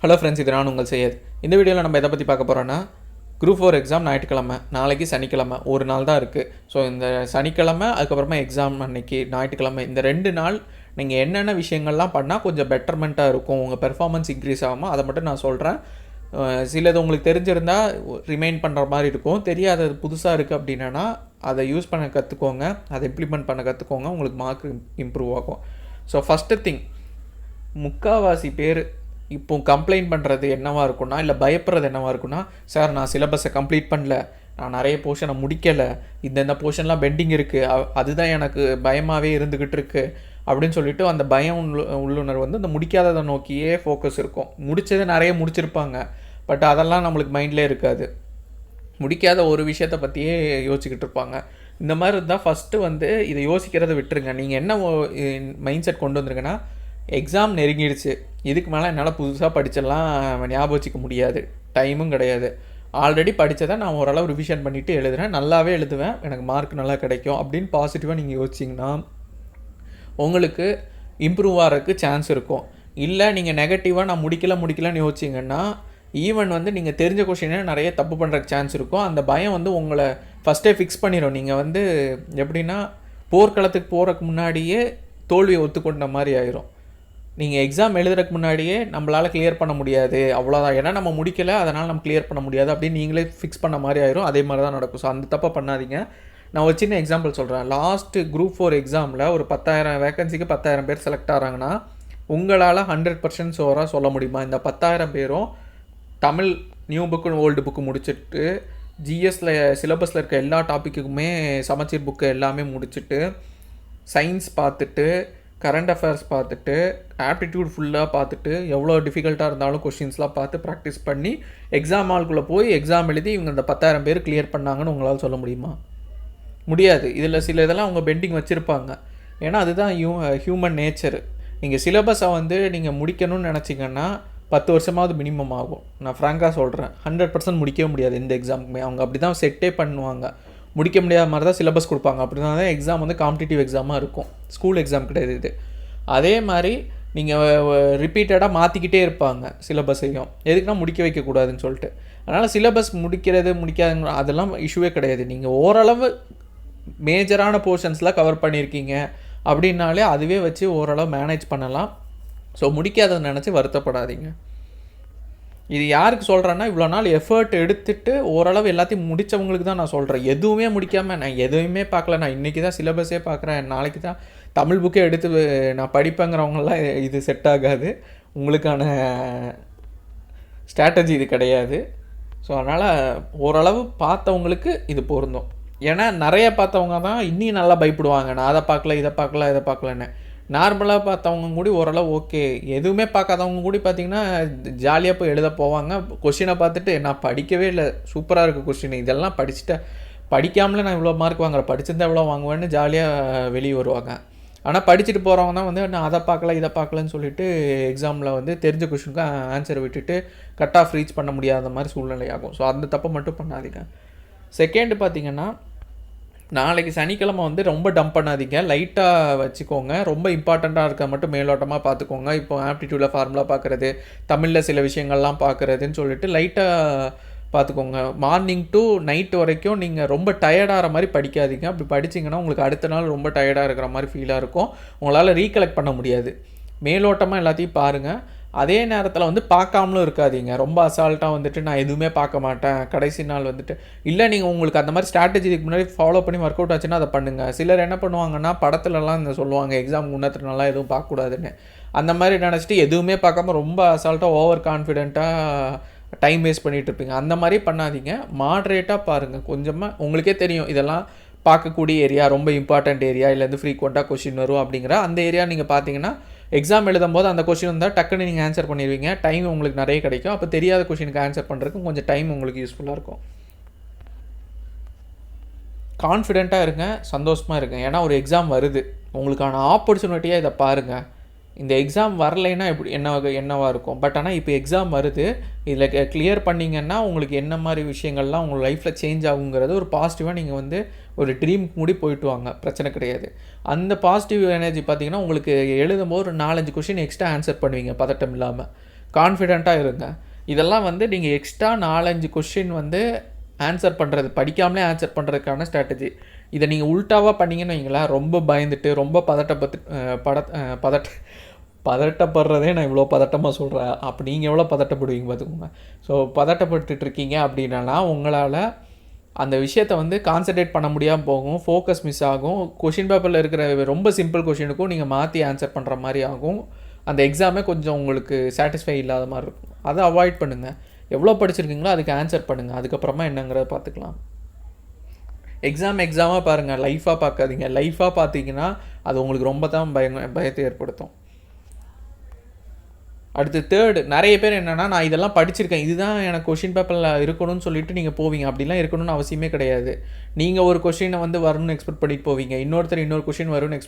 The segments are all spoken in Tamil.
ஹலோ ஃப்ரெண்ட்ஸ், இது நான் உங்கள் செய்யது. இந்த வீடியோவில் நம்ம எதை பற்றி பார்க்க போகிறோன்னா, குரூப் 4 எக்ஸாம் ஞாயிற்றுக்கிழமை, நாளைக்கு சனிக்கிழமை ஒரு நாள் தான் இருக்குது. ஸோ இந்த சனிக்கிழமை அதுக்கப்புறமா எக்ஸாம் அன்னைக்கு ஞாயிற்றுக்கிழமை, இந்த 2 நாள் நீங்கள் என்னென்ன விஷயங்கள்லாம் பண்ணால் கொஞ்சம் பெட்டர்மெண்ட்டாக இருக்கும், உங்கள் பெர்ஃபார்மன்ஸ் இன்க்ரீஸ் ஆகாமல், அதை மட்டும் நான் சொல்கிறேன். சிலது உங்களுக்கு தெரிஞ்சிருந்தால் ரிமைண்ட் பண்ணுற மாதிரி இருக்கும், தெரியாதது புதுசாக இருக்குது அப்படின்னா அதை யூஸ் பண்ண கற்றுக்கோங்க, அதை இம்ப்ளிமெண்ட் பண்ண கற்றுக்கோங்க, உங்களுக்கு மார்க் இம்ப்ரூவ் ஆகும். ஸோ ஃபஸ்ட்டு திங், முக்கால்வாசி பேர் இப்போ கம்ப்ளைண்ட் பண்ணுறது என்னவாக இருக்குன்னா, இல்லை பயப்படுறது என்னவாக இருக்குன்னா, சார் நான் சிலபஸை கம்ப்ளீட் பண்ணல, நான் நிறைய போர்ஷனை முடிக்கலை, இந்த போர்ஷன்லாம் பெண்டிங் இருக்குது, அதுதான் எனக்கு பயமாகவே இருந்துக்கிட்டு இருக்குது அப்படின்னு சொல்லிட்டு அந்த பயம் உள்ளுணர்வு வந்து இந்த முடிக்காததை நோக்கியே ஃபோக்கஸ் இருக்கும். முடித்ததை நிறைய முடிச்சிருப்பாங்க, பட் அதெல்லாம் நம்மளுக்கு மைண்ட்லேயே இருக்காது. முடிக்காத ஒரு விஷயத்தை பற்றியே யோசிச்சுக்கிட்டு இருப்பாங்க. இந்த மாதிரி இருந்தால் ஃபஸ்ட்டு வந்து இதை யோசிக்கிறத விட்டுருங்க. நீங்கள் என்ன மைண்ட் செட் கொண்டு வந்துருங்கன்னா, எக்ஸாம் நெருங்கிடுச்சு, இதுக்கு மேலே என்னால் புதுசாக படிச்சிடலாம் ஞாபகம் வச்சிக்க முடியாது, டைமும் கிடையாது, ஆல்ரெடி படித்ததை நான் ஓரளவு ரிவிஷன் பண்ணிவிட்டு எழுதுகிறேன், நல்லாவே எழுதுவேன், எனக்கு மார்க் நல்லா கிடைக்கும் அப்படின்னு பாசிட்டிவாக நீங்கள் யோசிச்சிங்கன்னா உங்களுக்கு இம்ப்ரூவ் ஆகிறதுக்கு சான்ஸ் இருக்கும். இல்லை நீங்கள் நெகட்டிவாக நான் முடிக்கலன்னு யோசிச்சிங்கன்னா ஈவன் வந்து நீங்கள் தெரிஞ்ச கொஷினே நிறைய தப்பு பண்ணுறதுக்கு சான்ஸ் இருக்கும். அந்த பயம் வந்து உங்களை ஃபஸ்ட்டே ஃபிக்ஸ் பண்ணிடும். நீங்கள் வந்து எப்படின்னா போர்க்களத்துக்கு போகிறதுக்கு முன்னாடியே தோல்வியை ஒத்துக்கொண்ட மாதிரி ஆயிரும். நீங்கள் எக்ஸாம் எழுதுறதுக்கு முன்னாடியே நம்மளால் கிளியர் பண்ண முடியாது, அவ்வளோதான், ஏன்னா நம்ம முடிக்கலை அதனால் நம்ம கிளியர் பண்ண முடியாது அப்படின்னு நீங்களே ஃபிக்ஸ் பண்ண மாதிரி ஆயிரும். அதே மாதிரி தான் நடக்கும். ஸோ அந்த தப்பை பண்ணாதீங்க. நான் ஒரு சின்ன எக்ஸாம்பிள் சொல்கிறேன். லாஸ்ட்டு குரூப் 4 எக்ஸாமில் ஒரு 10,000 வேகன்சிக்கு 10,000 பேர் செலக்ட் ஆகிறாங்கன்னா உங்களால் 100% ஷோராக சொல்ல முடியுமா இந்த 10,000 பேரும் Tamil new book old book முடிச்சுட்டு, ஜிஎஸ்சில் சிலபஸில் இருக்க எல்லா டாப்பிக்குமே சமச்சீர் புக்கு எல்லாமே முடிச்சுட்டு, சயின்ஸ் பார்த்துட்டு, கரண்ட் அஃபேர்ஸ் பார்த்துட்டு, ஆப்டிடியூட் ஃபுல்லாக பார்த்துட்டு, எவ்வளோ டிஃபிகல்ட்டாக இருந்தாலும் கொஷின்ஸ்லாம் பார்த்து ப்ராக்டிஸ் பண்ணி எக்ஸாம் ஹால்குள்ளே போய் எக்ஸாம் எழுதி இவங்க இந்த 10,000 பேர் கிளியர் பண்ணாங்கன்னு உங்களால் சொல்ல முடியுமா? முடியாது. இதில் சில இதெல்லாம் அவங்க பெண்டிங் வச்சுருப்பாங்க. ஏன்னா அதுதான் ஹியூமன் நேச்சரு. நீங்கள் சிலபஸை வந்து நீங்கள் முடிக்கணும்னு நினச்சிங்கன்னா 10 வருஷமாவது மினிமம் ஆகும். நான் ஃப்ராங்காக சொல்கிறேன், 100% முடிக்கவே முடியாது எந்த எக்ஸாமுக்குமே. அவங்க அப்படி தான் செட்டே பண்ணுவாங்க. முடிக்க முடியாத மாதிரி தான் சிலபஸ் கொடுப்பாங்க. அப்படின்னா தான் எக்ஸாம் வந்து காம்படிட்டிவ் எக்ஸாமாக இருக்கும், ஸ்கூல் எக்ஸாம் கிடையாது இது. அதே மாதிரி நீங்கள் ரிப்பீட்டடாக மாற்றிக்கிட்டே இருப்பாங்க சிலபஸையும், எதுக்குன்னா முடிக்க வைக்கக்கூடாதுன்னு சொல்லிட்டு. அதனால் சிலபஸ் முடிக்காதுங்க அதெல்லாம் இஷ்யூவே கிடையாது. நீங்கள் ஓரளவு மேஜரான போர்ஷன்ஸ்லாம் கவர் பண்ணியிருக்கீங்க அப்படின்னாலே அதுவே வச்சு ஓரளவு மேனேஜ் பண்ணலாம். ஸோ முடிக்காததை நினச்சி வருத்தப்படாதீங்க. இது யாருக்கு சொல்கிறேன்னா, இவ்வளோ நாள் எஃபர்ட் எடுத்துகிட்டு ஓரளவு எல்லாத்தையும் முடித்தவங்களுக்கு தான் நான் சொல்கிறேன். எதுவுமே முடிக்காமல் நான் எதுவுமே பார்க்கல, நான் இன்றைக்கி தான் சிலபஸே பார்க்குறேன், நாளைக்கு தான் தமிழ் புக்கே எடுத்து நான் படிப்பேங்கிறவங்களாம் இது செட் ஆகாது. உங்களுக்கான ஸ்ட்ராட்டஜி இது கிடையாது. ஸோ அதனால் ஓரளவு பார்த்தவங்களுக்கு இது பொருந்தும். ஏன்னா நிறைய பார்த்தவங்க தான் இன்னும் நல்லா பயப்படுவாங்க, நான் அதை பார்க்கல இதை பார்க்கலன்னு. நார்மலாக பார்த்தவங்க கூட ஓரளவு ஓகே, எதுவுமே பார்க்காதவங்க கூட பார்த்திங்கன்னா ஜாலியாக போய் எழுத போவாங்க. கொஷினை பார்த்துட்டு நான் படிக்கவே இல்லை, சூப்பராக இருக்குது கொஷின், இதெல்லாம் படிச்சுட்டேன், படிக்காமலே நான் இவ்வளோ மார்க் வாங்குறேன், படிச்சிருந்தா எவ்வளோ வாங்குவேன்னு ஜாலியாக வெளியே வருவாங்க. ஆனால் படிச்சுட்டு போகிறவங்க தான் வந்து நான் அதை பார்க்கல இதை பார்க்கலன்னு சொல்லிட்டு எக்ஸாமில் வந்து தெரிஞ்ச கொஷினுக்கு ஆன்சரை விட்டுட்டு கட் ஆஃப் ரீச் பண்ண முடியாத மாதிரி சூழ்நிலை ஆகும். ஸோ அந்த தப்பை மட்டும் பண்ணாதீங்க. செகண்டு பார்த்திங்கன்னா, நாளைக்கு சனிக்கிழமை வந்து ரொம்ப டம்ப் பண்ணாதீங்க, லைட்டாக வச்சுக்கோங்க. ரொம்ப இம்பார்ட்டண்ட்டாக இருக்க மட்டும் மேலோட்டமாக பார்த்துக்கோங்க. இப்போ ஆப்டிடியூடில் ஃபார்முலா பார்க்குறது, தமிழில் சில விஷயங்கள்லாம் பார்க்குறதுன்னு சொல்லிட்டு லைட்டாக பார்த்துக்கோங்க. மார்னிங் டு நைட்டு வரைக்கும் நீங்கள் ரொம்ப டயர்டாகிற மாதிரி படிக்காதீங்க. அப்படி படிச்சிங்கன்னா உங்களுக்கு அடுத்த நாள் ரொம்ப டயர்டாக இருக்கிற மாதிரி ஃபீலாக இருக்கும், உங்களால் ரீகலெக்ட் பண்ண முடியாது. மேலோட்டமாக எல்லாத்தையும் பாருங்கள். அதே நேரத்தில் வந்து பார்க்காமலும் இருக்காதீங்க. ரொம்ப அசால்ட்டாக வந்துட்டு நான் எதுவுமே பார்க்க மாட்டேன் கடைசி நாள் வந்துட்டு, இல்லை நீங்கள் உங்களுக்கு அந்த மாதிரி ஸ்ட்ராட்டஜி இதுக்கு முன்னாடி ஃபாலோ பண்ணி ஒர்க் அவுட் ஆச்சுன்னா அதை பண்ணுங்கள். சிலர் என்ன பண்ணுவாங்கன்னா, படத்துலலாம் இந்த சொல்லுவாங்க எக்ஸாம் முன்னத்துனாலாம் எதுவும் பார்க்கக்கூடாதுன்னு. அந்த மாதிரி நினச்சிட்டு எதுவுமே பார்க்காம ரொம்ப அசால்ட்டாக ஓவர் கான்ஃபிடென்ட்டாக டைம் வேஸ்ட் பண்ணிகிட்டு இருப்பீங்க. அந்த மாதிரி பண்ணாதீங்க, மாட்ரேட்டாக பாருங்கள். கொஞ்சமாக உங்களுக்கே தெரியும் இதெல்லாம் பார்க்கக்கூடிய ஏரியா, ரொம்ப இம்பார்ட்டண்ட் ஏரியா, இல்லைருந்து ஃப்ரீக்வெண்ட்டாக கொஷின் வரும் அப்படிங்கிற அந்த ஏரியா நீங்கள் பார்த்தீங்கன்னா எக்ஸாம் எழுதும் போது அந்த கொஷின் வந்தால் டக்குன்னு நீங்கள் ஆன்சர் பண்ணிடுவீங்க, டைம் உங்களுக்கு நிறைய கிடைக்கும். அப்போ தெரியாத கொஷினுக்கு ஆன்சர் பண்ணுறதுக்கு கொஞ்சம் டைம் உங்களுக்கு யூஸ்ஃபுல்லாக இருக்கும். கான்ஃபிடெண்ட்டாக இருங்க, சந்தோஷமாக இருங்க. ஏன்னா ஒரு எக்ஸாம் வருது, உங்களுக்கான ஆப்பர்ச்சுனிட்டியாக இதை பாருங்கள். இந்த எக்ஸாம் வரலைன்னா எப்படி என்னவாக இருக்கும், பட் ஆனால் இப்போ எக்ஸாம் வருது, இதில் கிளியர் பண்ணிங்கன்னா உங்களுக்கு என்ன மாதிரி விஷயங்கள்லாம் உங்கள் லைஃப்பில் சேஞ்ச் ஆகுங்கிறது ஒரு பாசிட்டிவாக நீங்கள் வந்து ஒரு ட்ரீம் மூடி போயிட்டு வாங்க, பிரச்சனை கிடையாது. அந்த பாசிட்டிவ் எனர்ஜி பார்த்திங்கன்னா உங்களுக்கு எழுதும்போது ஒரு 4-5 கொஷின் எக்ஸ்ட்ரா ஆன்சர் பண்ணுவீங்க பதட்டம் இல்லாமல். கான்ஃபிடெண்ட்டாக இருங்க. இதெல்லாம் வந்து நீங்கள் எக்ஸ்ட்ரா 4-5 கொஷின் வந்து ஆன்சர் பண்ணுறது, படிக்காமலே ஆன்சர் பண்ணுறதுக்கான ஸ்ட்ராட்டஜி. இதை நீங்கள் உல்ட்டாவாக பண்ணிங்கன்னு வைங்களேன், ரொம்ப பயந்துட்டு ரொம்ப பதட்டப்படுறதே நான் இவ்வளோ பதட்டமாக சொல்கிறேன். அப்போ நீங்கள் எவ்வளோ பதட்டப்படுவீங்க பார்த்துக்கோங்க. ஸோ பதட்டப்பட்டுட்டு இருக்கீங்க அப்படின்னா உங்களால் அந்த விஷயத்தை வந்து கான்சன்ட்ரேட் பண்ண முடியாமல் போகும், ஃபோக்கஸ் மிஸ் ஆகும். கொஷின் பேப்பரில் இருக்கிற ரொம்ப சிம்பிள் கொஷினுக்கும் நீங்கள் மாற்றி ஆன்சர் பண்ணுற மாதிரி ஆகும். அந்த எக்ஸாமே கொஞ்சம் உங்களுக்கு சாட்டிஸ்ஃபை இல்லாத மாதிரி இருக்கும். அதை அவாய்ட் பண்ணுங்கள். எவ்வளோ படிச்சிருக்கீங்களோ அதுக்கு ஆன்சர் பண்ணுங்கள். அதுக்கப்புறமா என்னங்கிறத பார்த்துக்கலாம். எக்ஸாமாக பாருங்கள், லைஃபாக பார்க்காதீங்க. லைஃபாக பார்த்தீங்கன்னா அது உங்களுக்கு ரொம்ப தான் பயத்தை ஏற்படுத்தும். அடுத்து தேர்டு, நிறைய பேர் என்னென்னா நான் இதெல்லாம் படிச்சிருக்கேன், இதுதான் எனக்கு கொஷின் பேப்பரில் இருக்கணும்னு சொல்லிட்டு நீங்கள் போவீங்க. அப்படிலாம் இருக்கணும்னு அவசியமே கிடையாது. நீங்கள் ஒரு கொஷினை வந்து வரணும்னு எக்ஸ்பெக்ட் பண்ணிட்டு போவீங்க, இன்னொருத்தர் இன்னொரு கொஷின் வரும்னு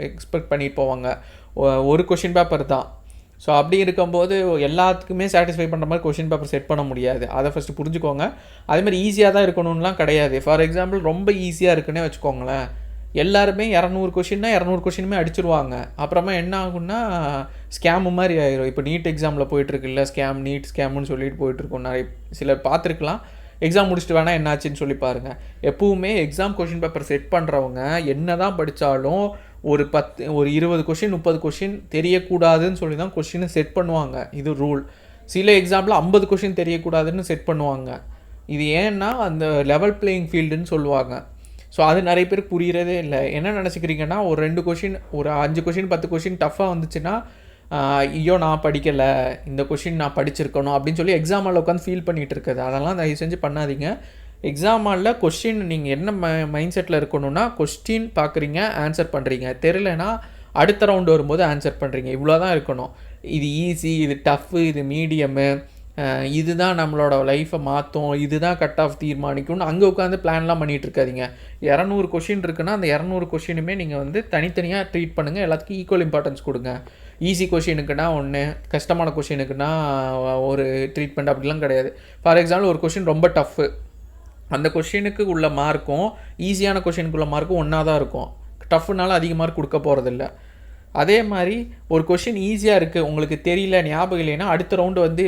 எக்ஸ்பெக்ட் பண்ணிட்டு போவாங்க. ஒரு கொஷின் பேப்பர் தான். ஸோ அப்படி இருக்கும்போது எல்லாத்துக்குமே சாட்டிஸ்ஃபை பண்ணுற மாதிரி கொஷின் பேப்பர் செட் பண்ண முடியாது. அதை ஃபஸ்ட்டு புரிஞ்சுக்கோங்க. அதேமாதிரி ஈஸியாக தான் இருக்கணும்லாம் கிடையாது. ஃபார் எக்ஸாம்பிள் ரொம்ப ஈஸியாக இருக்குன்னே வச்சுக்கோங்களேன், எல்லாருமே 200 கொஷின்னா 200 கொஷினுமே அடிச்சிருவாங்க. அப்புறமா என்ன ஆகுன்னா ஸ்கேமு மாதிரி ஆயிரும். இப்போ நீட் எக்ஸாமில் போயிட்டுருக்குல்ல, நீட் ஸ்கேமுன்னு சொல்லிட்டு போயிட்டுருக்கோம். நிறைய சிலர் பார்த்துருக்கலாம். எக்ஸாம் முடிச்சுட்டு வேணால் என்னாச்சுன்னு சொல்லி பாருங்கள். எப்பவுமே எக்ஸாம் கொஷின் பேப்பர் செட் பண்ணுறவங்க என்ன தான் படித்தாலும் ஒரு 20 கொஷின் 30 கொஷின் தெரியக்கூடாதுன்னு சொல்லி தான் கொஷினை செட் பண்ணுவாங்க. இது ரூல். சில எக்ஸாம்பிள் 50 கொஷின் தெரியக்கூடாதுன்னு செட் பண்ணுவாங்க. இது ஏன்னா அந்த லெவல் பிளேயிங் ஃபீல்டுன்னு சொல்லுவாங்க. ஸோ அது நிறைய பேருக்கு புரியறதே இல்லை. என்ன நினச்சிக்கிறீங்கன்னா, ஒரு 2 கொஷின் ஒரு 5 கொஷின் 10 கொஷின் டஃப்பாக வந்துச்சுன்னா ஐயோ நான் படிக்கலை, இந்த கொஷின் நான் படிச்சிருக்கணும் அப்படின்னு சொல்லி எக்ஸாம் ஹாலில் உட்காந்து ஃபீல் பண்ணிகிட்டு இருக்குது. அதெல்லாம் தயவு செஞ்சு பண்ணாதீங்க. எக்ஸாம் ஹாலில் கொஸ்டின் நீங்கள் என்ன மைண்ட் செட்டில் இருக்கணும்னா, கொஸ்டின் பார்க்குறீங்க, ஆன்சர் பண்ணுறீங்க, தெரியலனா அடுத்த ரவுண்டு வரும்போது ஆன்சர் பண்ணுறீங்க, இவ்வளோ தான் இருக்கணும். இது ஈஸி, இது டஃப்பு, இது மீடியமு, இதுதான் நம்மளோட லைஃப்பை மாற்றும், இதுதான் கட் ஆஃப் தீர்மானிக்கும்னு அங்கே உட்காந்து பிளான்லாம் பண்ணிகிட்டு இருக்காதிங்க. 200 கொஷின் இருக்குன்னா அந்த 200 கொஷினுமே நீங்கள் வந்து தனித்தனியாக ட்ரீட் பண்ணுங்கள். எல்லாத்துக்கும் ஈக்குவல் இம்பார்ட்டன்ஸ் கொடுங்க. ஈஸி கொஷினுக்குன்னா ஒன்று, கஷ்டமான கொஷினுக்குன்னா ஒரு ட்ரீட்மெண்ட் அப்படிலாம் கிடையாது. ஃபார் எக்ஸாம்பிள் ஒரு கொஷின் ரொம்ப டஃப்பு, அந்த கொஷினுக்கு உள்ள மார்க்கும் ஈஸியான கொஷினுக்கு உள்ள மார்க்கும் ஒன்றா தான் இருக்கும். டஃப்னால அதிக மார்க் கொடுக்க போகிறதில்ல. அதே மாதிரி ஒரு கொஷின் ஈஸியாக இருக்குது, உங்களுக்கு தெரியல, ஞாபகம் இல்லைன்னா அடுத்த ரவுண்டு வந்து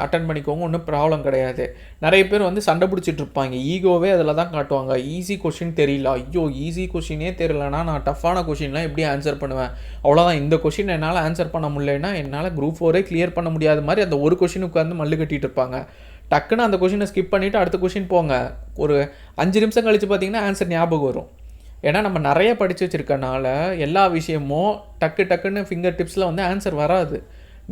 அட்டன் பண்ணிக்கோங்க, ஒன்றும் ப்ராப்ளம் கிடையாது. நிறைய பேர் வந்து சண்டை பிடிச்சிட்டு இருப்பாங்க, ஈகோவே அதில் தான் காட்டுவாங்க. ஈஸி கொஷின் தெரியல, ஐயோ ஈஸி கொஷினே தெரியலனா நான் டஃப்பான கொஷின்லாம் எப்படி ஆன்சர் பண்ணுவேன், அவ்வளோதான், இந்த கொஷின் என்னால் ஆன்சர் பண்ண முடியலன்னா என்னால் குரூப் 4 கிளியர் பண்ண முடியாத மாதிரி அந்த ஒரு கொஷினுக்கு வந்து மல்லு கட்டிகிட்டு இருப்பாங்க. டக்குன்னு அந்த கொஷினை ஸ்கிப் பண்ணிவிட்டு அடுத்த கொஷின் போங்க. ஒரு 5 நிமிஷம் கழித்து பார்த்தீங்கன்னா ஆன்சர் ஞாபகம் வரும். ஏன்னா நம்ம நிறைய படித்து வச்சுருக்கனால எல்லா விஷயமும் டக்குன்னு ஃபிங்கர் டிப்ஸில் வந்து ஆன்சர் வராது.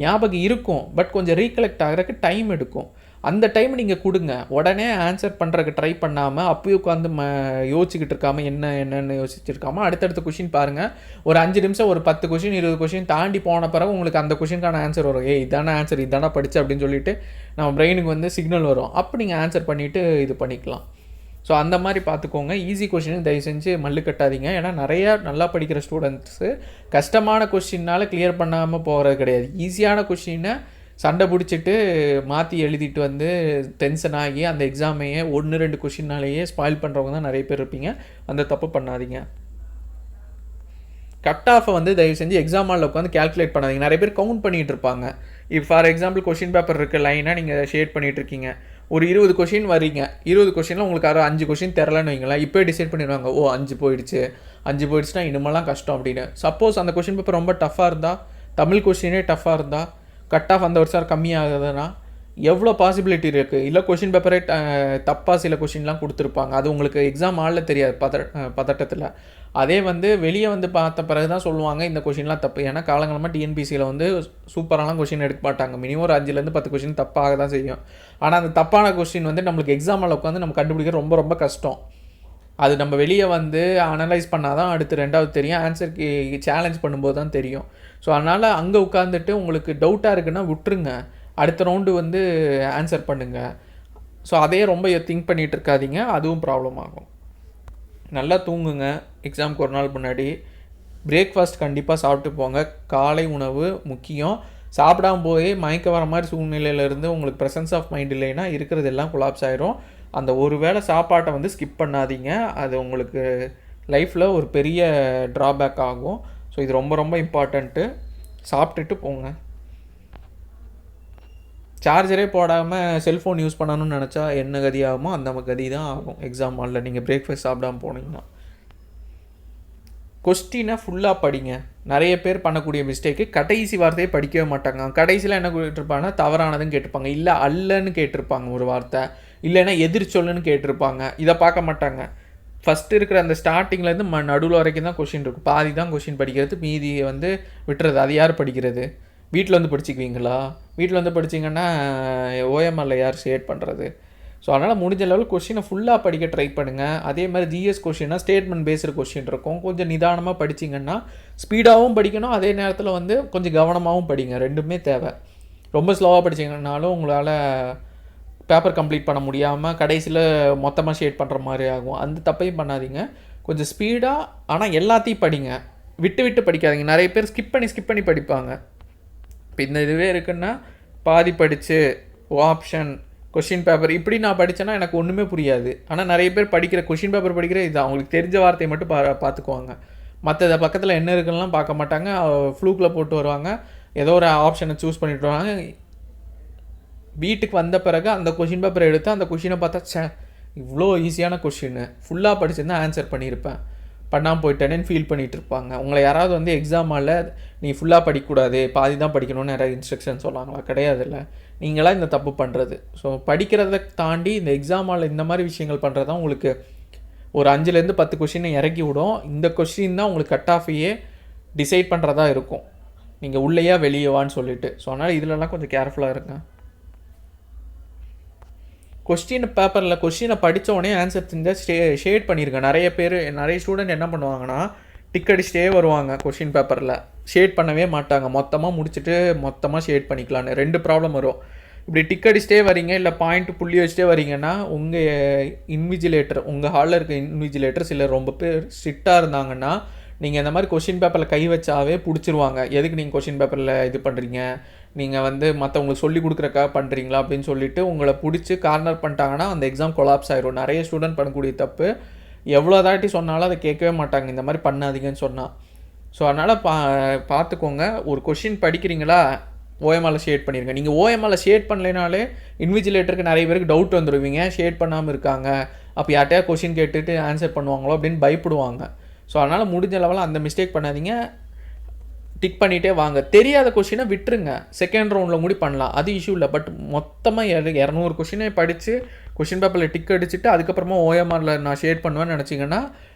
ஞாபகம் இருக்கும், பட் கொஞ்சம் ரீகலெக்ட் ஆகிறதுக்கு டைம் எடுக்கும். அந்த டைம் நீங்கள் கொடுங்க. உடனே ஆன்சர் பண்ணுறதுக்கு ட்ரை பண்ணாமல் அப்பயும் உட்காந்து யோசிச்சுக்கிட்டு இருக்காமல் என்னென்னு யோசிச்சுருக்காமல் அடுத்தடுத்த கொஷின் பாருங்கள். ஒரு 5 நிமிஷம் ஒரு 10 கொஷின் 20 கொஷின் தாண்டி போன பிறகு உங்களுக்கு அந்த கொஷினுக்கான ஆன்சர் வரும். இதான ஆன்சர், இதான படிச்சு அப்படின்னு சொல்லிட்டு நம்ம பிரெயினுக்கு வந்து சிக்னல் வரும். அப்போ நீங்கள் ஆன்சர் பண்ணிவிட்டு இது பண்ணிக்கலாம். ஸோ அந்த மாதிரி பார்த்துக்கோங்க. ஈஸி கொஷினுக்கு தயவு செஞ்சு மல்லு கட்டாதீங்க. ஏன்னா நிறையா நல்லா படிக்கிற ஸ்டூடெண்ட்ஸு கஷ்டமான கொஷின்னால் கிளியர் பண்ணாமல் போகிறது கிடையாது. ஈஸியான கொஷினை சண்டை பிடிச்சிட்டு மாற்றி எழுதிட்டு வந்து டென்ஷன் ஆகி அந்த எக்ஸாமையே 1-2 கொஷின்னாலேயே ஸ்பாயில் பண்ணுறவங்க தான் நிறைய பேர் இருப்பீங்க. அந்த தப்பு பண்ணாதீங்க. கட் ஆஃபை வந்து தயவு செஞ்சு எக்ஸாம் ஹாலில் உட்காந்து கேல்குலேட் பண்ணாதீங்க. நிறைய பேர் கவுண்ட் பண்ணிகிட்டு இருப்பாங்க. இப்போ ஃபார் எக்ஸாம்பிள் கொஷின் பேப்பர் இருக்க லைனாக நீங்கள் ஷேட் பண்ணிகிட்ருக்கீங்க. ஒரு 20 கொஷின் வரீங்க, 20 கொஷினில் உங்களுக்கு 5 கொஷின் தெரிலன்னு வைங்களேன். இப்போ டிசைட் பண்ணிடுவாங்க, 5 போயிடுச்சுன்னா இனிமேலாம் கஷ்டம் அப்படின்னு. சப்போஸ் அந்த கொஷின் பேப்பர் ரொம்ப டஃப்பாக இருந்தால், தமிழ் கொஷினே டஃப்பாக இருந்தால், கட் ஆஃப் அந்த வருஷம் கம்மியாகுதுன்னா எவ்வளோ பாசிபிலிட்டி இருக்குது. இல்லை கொஷின் பேப்பரே தப்பாக சில கொஷின்லாம் கொடுத்துருப்பாங்க, அது உங்களுக்கு எக்ஸாம் ஹாலில் தெரியாது பதட்டத்தில். அதே வந்து வெளியே வந்து பார்த்த பிறகு தான் சொல்லுவாங்க இந்த கொஷின்லாம் தப்பு. ஏன்னா காலங்காலமாக டிஎன்பிசியில் வந்து சூப்பரான கொஷின் எடுக்க மாட்டாங்க. மினிமம் ஒரு 5-10 கொஷின் தப்பாக தான் செய்யும். ஆனால் அந்த தப்பான கொஷின் வந்து நம்மளுக்கு எக்ஸாம் ஹாலில் உட்காந்து நம்ம கண்டுபிடிக்க ரொம்ப ரொம்ப கஷ்டம். அது நம்ம வெளியே வந்து அனலைஸ் பண்ணால் தான் அடுத்து 2வது தெரியும், ஆன்சருக்கு சேலஞ்ச் பண்ணும்போது தான் தெரியும். ஸோ அதனால் அங்கே உட்காந்துட்டு உங்களுக்கு டவுட்டாக இருக்குன்னா விட்டுருங்க, அடுத்த ரவுண்டு வந்து ஆன்சர் பண்ணுங்கள். ஸோ அதையே ரொம்ப திங்க் பண்ணிகிட்டு இருக்காதீங்க, அதுவும் ப்ராப்ளம் ஆகும். நல்லா தூங்குங்க. எக்ஸாமுக்கு ஒரு நாள் முன்னாடி பிரேக்ஃபாஸ்ட் கண்டிப்பாக சாப்பிட்டு போங்க. காலை உணவு முக்கியம். சாப்பிடாம போய் மயக்க வர மாதிரி சூழ்நிலையிலேருந்து உங்களுக்கு ப்ரெசன்ஸ் ஆஃப் மைண்ட் இல்லைன்னா இருக்கிறது எல்லாம் கொலாப்ஸ் ஆயிரும். அந்த ஒரு வேளை சாப்பாட்டை வந்து ஸ்கிப் பண்ணாதீங்க. அது உங்களுக்கு லைஃப்பில் ஒரு பெரிய ட்ராபேக் ஆகும். ஸோ இது ரொம்ப ரொம்ப இம்பார்ட்டண்ட்டு. சாப்பிட்டுட்டு போங்க. சார்ஜரே போடாமல் செல்ஃபோன் யூஸ் பண்ணணும்னு நினச்சா என்ன கதி ஆகுமோ அந்த கதி தான் ஆகும் எக்ஸாம் ஹாலில் நீங்கள் பிரேக்ஃபாஸ்ட் சாப்பிடாமல் போனீங்கன்னா. கொஸ்டினை ஃபுல்லாக படிங்க. நிறைய பேர் பண்ணக்கூடிய மிஸ்டேக்கு கடைசி வார்த்தையை படிக்கவே மாட்டாங்க. கடைசியில் என்ன கேட்டிருப்பாங்கன்னா தவறானதுன்னு கேட்டிருப்பாங்க, இல்லை அல்லன்னு கேட்டிருப்பாங்க ஒரு வார்த்தை, இல்லைன்னா எதிர்ச்சொல்லுன்னு கேட்டிருப்பாங்க. இதை பார்க்க மாட்டாங்க. ஃபஸ்ட்டு இருக்கிற அந்த ஸ்டார்டிங்லேருந்து நடுவில் வரைக்கும் தான் கொஷின் இருக்கும். பாதி தான் கொஷின் படிக்கிறது, மீதியை வந்து விட்டுறது. அது யார் படிக்கிறது? வீட்டில் வந்து படிச்சுக்குவீங்களா? வீட்டில் வந்து படிச்சிங்கன்னா ஓஎம்ஆரில் யார் ஷேட் பண்ணுறது? ஸோ அதனால் முடிஞ்ச லெவல் கொஷினை ஃபுல்லாக படிக்க ட்ரை பண்ணுங்கள். அதே மாதிரி ஜிஎஸ் கொஷின்னா ஸ்டேட்மெண்ட் பேஸ்டு கொஷின் இருக்கும். கொஞ்சம் நிதானமாக படிச்சிங்கன்னா ஸ்பீடாகவும் படிக்கணும், அதே நேரத்தில் வந்து கொஞ்சம் கவனமாகவும் படிங்க. ரெண்டுமே தேவை. ரொம்ப ஸ்லோவாக படிச்சிங்கன்னாலும் உங்களால் பேப்பர் கம்ப்ளீட் பண்ண முடியாமல் கடைசியில் மொத்தமாக ஷேட் பண்ணுற மாதிரி ஆகும். அந்த தப்பையும் பண்ணாதீங்க. கொஞ்சம் ஸ்பீடாக ஆனால் எல்லாத்தையும் படிங்க, விட்டு விட்டு படிக்காதீங்க. நிறைய பேர் ஸ்கிப் பண்ணி படிப்பாங்க. இப்போ இந்த இதுவே இருக்குன்னா பாதி படித்து ஆப்ஷன் கொஷின் பேப்பர் இப்படி நான் படித்தேன்னா எனக்கு ஒன்றுமே புரியாது. ஆனால் நிறைய பேர் படிக்கிற கொஷின் பேப்பர் படிக்கிற இது அவங்களுக்கு தெரிஞ்ச வார்த்தையை மட்டும் பார்த்துக்குவாங்க. மற்ற பக்கத்தில் என்ன இருக்குன்னா பார்க்க மாட்டாங்க. ஃப்ளூக்கில் போட்டு வருவாங்க, ஏதோ ஒரு ஆப்ஷனை சூஸ் பண்ணிட்டு வருவாங்க. வீட்டுக்கு வந்த பிறகு அந்த கொஷின் பேப்பரை எடுத்து அந்த கொஷினை பார்த்தா இவ்வளோ ஈஸியான கொஷின், ஃபுல்லாக படிச்சிருந்தா ஆன்சர் பண்ணியிருப்பேன், பண்ணாமல் போயிட்டேன்னு ஃபீல் பண்ணிகிட்டு இருப்பாங்க. உங்களை யாராவது வந்து எக்ஸாம் ஹாலில் நீ ஃபுல்லாக படிக்கக்கூடாது, பாதி தான் படிக்கணும்னு நிறைய இன்ஸ்ட்ரக்ஷன் சொல்லுவாங்களா? கிடையாதுல்ல. நீங்களாம் இந்த தப்பு பண்ணுறது. ஸோ படிக்கிறத தாண்டி இந்த எக்ஸாம் ஹாலில் இந்த மாதிரி விஷயங்கள் பண்ணுறது தான் உங்களுக்கு ஒரு 5லேருந்து 10 கொஷினை இறக்கி விடும். இந்த கொஷின் தான் உங்களுக்கு கட் ஆஃபையே டிசைட் பண்ணுறதா இருக்கும், நீங்கள் உள்ளேயா வெளியேவான்னு சொல்லிட்டு. ஸோ அதனால் இதிலலாம் கொஞ்சம் கேர்ஃபுல்லாக இருங்க. கொஸ்டின் பேப்பரில் கொஸ்டினை படித்த உடனே ஆன்சர் தெரிஞ்சால் ஷேட் பண்ணியிருக்கேன். நிறைய ஸ்டூடெண்ட் என்ன பண்ணுவாங்கன்னா டிக் அடிச்சுட்டே வருவாங்க. கொஸ்டின் பேப்பரில் ஷேட் பண்ணவே மாட்டாங்க. மொத்தமாக முடிச்சுட்டு மொத்தமாக ஷேட் பண்ணிக்கலான்னு 2 ப்ராப்ளம் வரும். இப்படி டிக் அடிச்சுட்டே வரீங்க, இல்லை பாயிண்ட் புள்ளி வச்சுட்டே வரீங்கன்னா உங்கள் இன்விஜிலேட்டர், உங்கள் ஹாலில் இருக்க இன்விஜிலேட்டர் சிலர் ரொம்ப பேர் ஸ்ட்ரிக்டாக இருந்தாங்கன்னா நீங்கள் இந்த மாதிரி கொஷின் பேப்பரில் கை வச்சாவே பிடிச்சிருவாங்க. எதுக்கு நீங்கள் கொஷின் பேப்பரில் இது பண்ணுறீங்க, நீங்கள் வந்து மற்றவங்களுக்கு சொல்லி கொடுக்குறக்காக பண்ணுறீங்களா அப்படின்னு சொல்லிவிட்டு உங்களை பிடிச்சி கார்னர் பண்ணிட்டாங்கன்னா அந்த எக்ஸாம் கொலாப்ஸ் ஆயிரும். நிறைய ஸ்டூடெண்ட் பண்ணக்கூடிய தப்பு, எவ்வளோ தாட்டி சொன்னாலும் அதை கேட்கவே மாட்டாங்க, இந்த மாதிரி பண்ணாதீங்கன்னு சொன்னால். ஸோ அதனால் பார்த்துக்கோங்க. ஒரு கொஷின் படிக்கிறீங்களா, ஓஎம்ஆரில் ஷேட் பண்ணிடுங்க. நீங்கள் ஓஎம்ஆரில் ஷேட் பண்ணலைனாலே இன்விஜிலேட்டருக்கு நிறைய பேருக்கு டவுட் வந்துடுவீங்க, ஷேட் பண்ணாமல் இருக்காங்க, அப்போ யார்ட்டையா கொஷின் கேட்டுட்டு ஆன்சர் பண்ணுவாங்களோ அப்படின்னு பயப்படுவாங்க. ஸோ அதனால் முடிஞ்ச லெவலில் அந்த மிஸ்டேக் பண்ணாதீங்க, டிக் பண்ணிகிட்டே வாங்க. தெரியாத கொஷினை விட்டுருங்க, செகண்ட் ரவுண்டில் கூட பண்ணலாம், அது இஷ்யூ இல்லை. பட் மொத்தமாக 200 கொஷினை படித்து கொஷின் பேப்பரில் டிக் அடிச்சுட்டு அதுக்கப்புறமா ஓஎம்ஆரில் நான் ஷேட் பண்ணுவேன்னு நினச்சிங்கன்னா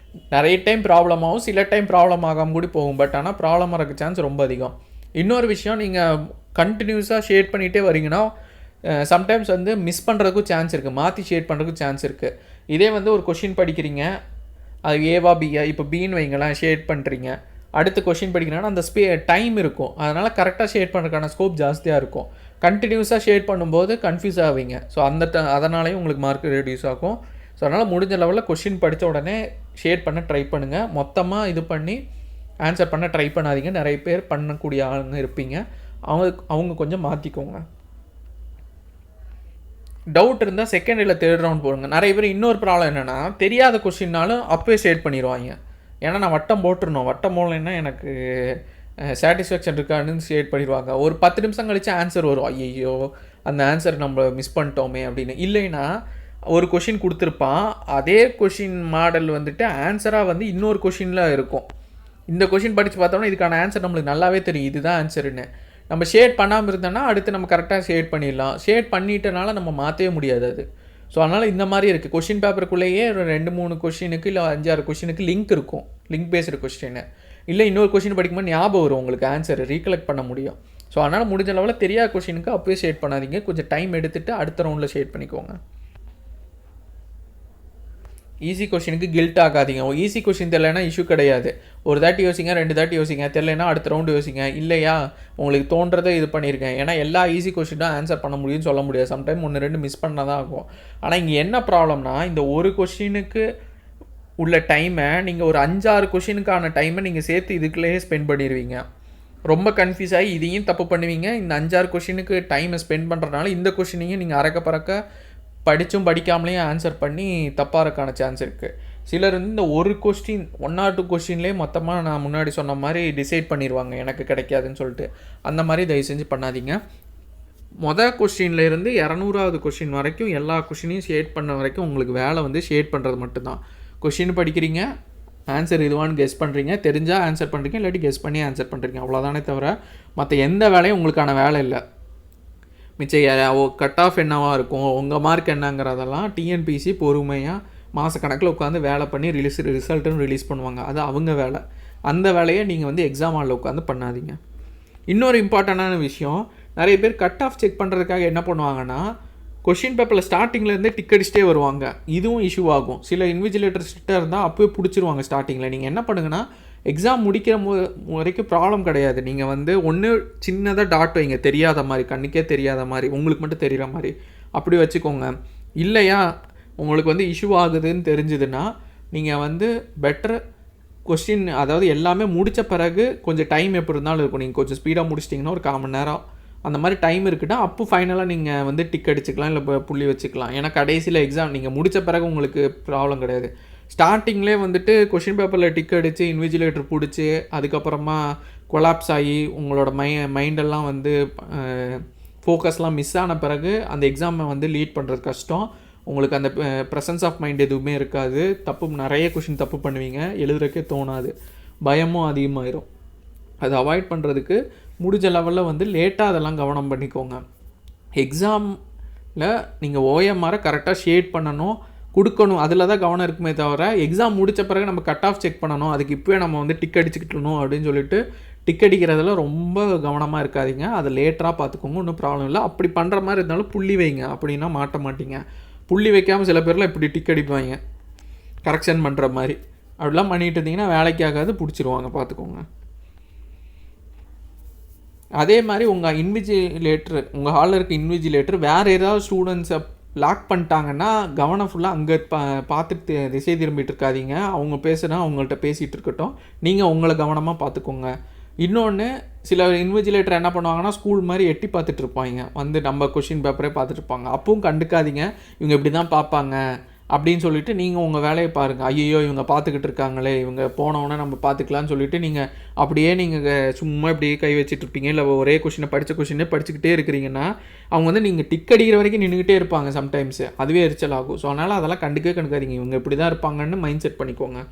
நிறைய டைம் ப்ராப்ளம் ஆகும், சில டைம் ப்ராப்ளம் ஆகாமல் கூட போகும். பட் ஆனால் ப்ராப்ளம் ஆகிறதுக்கு சான்ஸ் ரொம்ப அதிகம். இன்னொரு விஷயம், நீங்கள் கண்டினியூஸாக ஷேட் பண்ணிகிட்டே வரீங்கன்னா சம்டைம்ஸ் வந்து மிஸ் பண்ணுறதுக்கும் சான்ஸ் இருக்குது, மாற்றி ஷேட் பண்ணுறதுக்கும் சான்ஸ் இருக்குது. இதே வந்து ஒரு கொஷின் படிக்கிறீங்க, அது ஏவா பியா, இப்போ பின்னு வைங்களேன், ஷேட் பண்ணுறீங்க, அடுத்த கொஷின் படிக்கிறீங்கன்னா அந்த டைம் இருக்கும், அதனால் கரெக்டாக ஷேட் பண்ணுறதுக்கான ஸ்கோப் ஜாஸ்தியாக இருக்கும். கண்டினியூஸாக ஷேட் பண்ணும்போது கன்ஃபியூஸ் ஆவீங்க. ஸோ அதனாலேயும் உங்களுக்கு மார்க் ரெடியூஸ் ஆகும். ஸோ அதனால் முடிஞ்ச லெவலில் கொஷின் படித்த உடனே ஷேட் பண்ண ட்ரை பண்ணுங்கள். மொத்தமாக இது பண்ணி ஆன்சர் பண்ண ட்ரை பண்ணாதீங்க. நிறைய பேர் பண்ணக்கூடிய ஆளுங்க இருப்பீங்க, அவங்க கொஞ்சம் மாற்றிக்கோங்க. டவுட் இருந்தால் செகண்ட் இல்லை தேர்ட் ரவுண்ட் போடுங்க. நிறைய பேர் இன்னொரு ப்ராப்ளம் என்னென்னா, தெரியாத கொஷின்னாலும் அப்போயே ஷேட் பண்ணிடுவாங்க. ஏன்னா நான் வட்டம் போட்டுருணும், வட்டம் போடலைன்னா எனக்கு சாட்டிஸ்ஃபேக்ஷன் இருக்கான்னு ஷேட் பண்ணிடுவாங்க. ஒரு 10 நிமிஷம் கழித்து ஆன்சர் வரும், ஐயோ அந்த ஆன்சர் நம்ம மிஸ் பண்ணிட்டோமே அப்படின்னு. இல்லைன்னா ஒரு கொஷின் கொடுத்துருப்பான், அதே கொஷின் மாடல் வந்துட்டு ஆன்சராக வந்து இன்னொரு கொஷினில் இருக்கும். இந்த கொஷின் படித்து பார்த்தோம்னா இதுக்கான ஆன்சர் நம்மளுக்கு நல்லாவே தெரியும், இதுதான் ஆன்சருன்னு. நம்ம ஷேட் பண்ணாமல் இருந்தோன்னா அடுத்து நம்ம கரெக்டாக ஷேட் பண்ணிடலாம். ஷேட் பண்ணிட்டனால நம்ம மாற்றவே முடியாது அது. ஸோ அதனால் இந்த மாதிரி இருக்குது. கொஷின் பேப்பருக்குள்ளேயே 2-3 கொஷினுக்கு இல்லை 5-6 கொஷினுக்கு லிங்க் இருக்கும், லிங்க் பேஸ்டு கொஸ்டின். இல்லை இன்னொரு கொஷின் படிக்கும்போது ஞாபகம் வரும், உங்களுக்கு ஆன்சர் ரீகலெக்ட் பண்ண முடியும். ஸோ அதனால் முடிஞ்ச லெவலில் தெரியாத கொஷினுக்கு அப்போயே ஷேட் பண்ணாதீங்க, கொஞ்சம் டைம் எடுத்துகிட்டு அடுத்த ரவுண்டில் ஷேட் பண்ணிக்கோங்க. ஈஸி கொஷினுக்கு கில்ட் ஆகாதீங்க. ஈஸி கொஷின் தெரியலனா இஷ்யூ கிடையாது, ஒரு தாட்டி யோசிங்க, 2 தாட்டி யோசிங்க, தெரியலனா அடுத்த ரவுண்டு யோசிங்க. இல்லையா உங்களுக்கு தோன்றதை இது பண்ணியிருக்கேன். ஏன்னா எல்லா ஈஸி கொஷினாக ஆன்சர் பண்ண முடியும்னு சொல்ல முடியாது, சம்டைம் 1-2 மிஸ் பண்ண தான் ஆகும். ஆனால் இங்கே என்ன ப்ராப்ளம்னா, இந்த ஒரு கொஷினுக்கு உள்ள டைமை நீங்கள் ஒரு 5-6 கொஷினுக்கான டைமை நீங்கள் சேர்த்து இதுக்குள்ளேயே ஸ்பெண்ட் பண்ணிடுவீங்க. ரொம்ப கன்ஃபியூஸ் ஆகி இதையும் தப்பு பண்ணுவீங்க. இந்த 5-6 கொஷினுக்கு டைமை ஸ்பெண்ட் பண்ணுறதுனால இந்த கொஷினையும் நீங்கள் அறக்க பறக்க படித்தும் படிக்காமலேயும் ஆன்சர் பண்ணி தப்பாக இருக்கான சான்ஸ் இருக்குது. சிலர் வந்து இந்த ஒரு கொஸ்டின் 1 or 2 கொஸ்டின்லேயே மொத்தமாக நான் முன்னாடி சொன்ன மாதிரி டிசைட் பண்ணிடுவாங்க எனக்கு கிடைக்காதுன்னு சொல்லிட்டு. அந்த மாதிரி தயவு செஞ்சு பண்ணாதீங்க. கொஸ்டின்லேருந்து 200வது கொஸ்டின் வரைக்கும் எல்லா கொஸ்டினையும் ஷேட் பண்ண வரைக்கும் உங்களுக்கு வேலை வந்து ஷேட் பண்ணுறது மட்டும்தான். கொஸ்டின் படிக்கிறீங்க, ஆன்சர் இதுவான்னு கெஸ் பண்ணுறீங்க, தெரிஞ்சால் ஆன்சர் பண்ணுறீங்க, இல்லாட்டி கெஸ் பண்ணி ஆன்சர் பண்ணுறீங்க, அவ்வளோதானே தவிர மற்ற எந்த வேலையும் உங்களுக்கான வேலை இல்லை. மிச்சம் கட் ஆஃப் என்னவாக இருக்கும், உங்கள் மார்க் என்னங்கிறதெல்லாம் டிஎன்பிசி பொறுமையாக மாதக்கணக்கில் உட்காந்து வேலை பண்ணி ரிசல்ட்டுன்னு ரிலீஸ் பண்ணுவாங்க. அது அவங்க வேலை. அந்த வேலையை நீங்கள் வந்து எக்ஸாம் ஹாலில் உட்காந்து பண்ணாதீங்க. இன்னொரு இம்பார்ட்டண்டான விஷயம், நிறைய பேர் கட் ஆஃப் செக் பண்ணுறதுக்காக என்ன பண்ணுவாங்கன்னா, கொஷின் பேப்பரில் ஸ்டார்டிங்லேருந்தே டிக் அடிச்சிட்டே வருவாங்க. இதுவும் இஷ்யூ ஆகும். சில இன்விஜிலேட்டர் ஸ்ட்ரிக்டாக இருந்தால் அப்போயே பிடிச்சிருவாங்க ஸ்டார்டிங்கில். நீங்கள் என்ன பண்ணுங்கன்னா, எக்ஸாம் முடிக்கிற வரைக்கும் ப்ராப்ளம் கிடையாது. நீங்கள் வந்து ஒன்று சின்னதாக டாட் வைங்க, தெரியாத மாதிரி, கண்ணுக்கே தெரியாத மாதிரி, உங்களுக்கு மட்டும் தெரிகிற மாதிரி அப்படி வச்சுக்கோங்க. இல்லையா உங்களுக்கு வந்து இஷ்யூ ஆகுதுன்னு தெரிஞ்சுதுன்னா நீங்கள் வந்து பெட்டர் கொஸ்டின், அதாவது எல்லாமே முடித்த பிறகு கொஞ்சம் டைம் எப்படி இருந்தாலும் இருக்கும். நீங்கள் கொஞ்சம் ஸ்பீடாக முடிச்சிட்டிங்கன்னா ஒரு 1/4 மணி நேரம் அந்த மாதிரி டைம் இருக்குன்னா அப்போ ஃபைனலாக நீங்கள் வந்து டிக் அடிச்சுக்கலாம், இல்லை புள்ளி வச்சுக்கலாம். ஏன்னா கடைசியில் எக்ஸாம் நீங்கள் முடித்த பிறகு உங்களுக்கு ப்ராப்ளம் கிடையாது. ஸ்டார்டிங்லேயே வந்துட்டு கொஷின் பேப்பரில் டிக் அடித்து இன்விஜிலேட்டர் பிடிச்சி அதுக்கப்புறமா கொலாப்ஸ் ஆகி உங்களோட மைண்டெல்லாம் வந்து ஃபோக்கஸ்லாம் மிஸ் ஆன பிறகு அந்த எக்ஸாமை வந்து லீட் பண்ணுறது கஷ்டம். உங்களுக்கு அந்த ப்ரெசன்ஸ் ஆஃப் மைண்ட் எதுவுமே இருக்காது. நிறைய கொஷின் தப்பு பண்ணுவீங்க, எழுதுறதுக்கே தோணாது, பயமும் அதிகமாகிடும். அதை அவாய்ட் பண்ணுறதுக்கு முடிஞ்ச லெவலில் வந்து லேட்டாக அதெல்லாம் கவனம் பண்ணிக்கோங்க. எக்ஸாமில் நீங்கள் ஓஎம்ஆரை கரெக்டாக ஷேட் பண்ணணும், கொடுக்கணும், அதில் தான் கவனம் இருக்குமே தவிர எக்ஸாம் முடித்த பிறகு நம்ம கட் ஆஃப் செக் பண்ணணும், அதுக்கு இப்போயே நம்ம வந்து டிக் அடிச்சுக்கிட்டணும் அப்படின்னு சொல்லிட்டு டிக் அடிக்கிறதுல ரொம்ப கவனமாக இருக்காதிங்க. அதை லேட்டராக பார்த்துக்கோங்க, ஒன்றும் ப்ராப்ளம் இல்லை. அப்படி பண்ணுற மாதிரி இருந்தாலும் புள்ளி வைங்க, அப்படின்னா மாட்ட மாட்டிங்க. புள்ளி வைக்காமல் சில பேர்லாம் இப்படி டிக் அடிப்பாங்க கரெக்ஷன் பண்ணுற மாதிரி. அப்படிலாம் பண்ணிட்டு இருந்தீங்கன்னா வேலைக்கு ஆகாது, பிடிச்சிருவாங்க, பார்த்துக்கோங்க. அதே மாதிரி உங்கள் இன்விஜிலேட்டர், உங்கள் ஹாலில் இருக்க இன்விஜிலேட்டர் வேறு ஏதாவது ஸ்டூடெண்ட்ஸை லாக் பண்ணிட்டாங்கன்னா கவனம் ஃபுல்லாக அங்கே பார்த்துட்டு திசை திரும்பிட்டு இருக்காதீங்க. அவங்க பேசுனா அவங்கள்ட்ட பேசிகிட்டு இருக்கட்டும், நீங்கள் உங்களை கவனமாக பார்த்துக்கோங்க. இன்னொன்று, சில இன்விஜிலேட்டர் என்ன பண்ணுவாங்கன்னா ஸ்கூல் மாதிரி எட்டி பார்த்துட்டு இருப்பாங்க, வந்து நம்ம கொஷின் பேப்பரே பார்த்துட்டு இருப்பாங்க. அப்பவும் கண்டுக்காதீங்க, இவங்க இப்படி தான் பார்ப்பாங்க அப்படின்னு சொல்லிட்டு நீங்கள் உங்கள் வேலையை பாருங்கள். ஐயோ இவங்க பார்த்துக்கிட்டு இருக்காங்களே, இவங்க போனவுடனே நம்ம பார்த்துக்கலான்னு சொல்லிட்டு நீங்கள் அப்படியே நீங்கள் சும்மா இப்படியே கை வச்சுட்ருப்பீங்க, இல்லை ஒரே கொஷினை படிச்சுக்கிட்டே இருக்கிறீங்கன்னா அவங்க வந்து நீங்கள் டிக் அடிக்கிற வரைக்கும் நின்றுக்கிட்டே இருப்பாங்க சம்டைம்ஸு, அதுவே எரிச்சல் ஆகும். ஸோ அதனால் அதெல்லாம் கண்டுக்காதீங்க, இவங்க இப்படி தான் இருப்பாங்கன்னு மைண்ட் செட் பண்ணிக்கோங்க.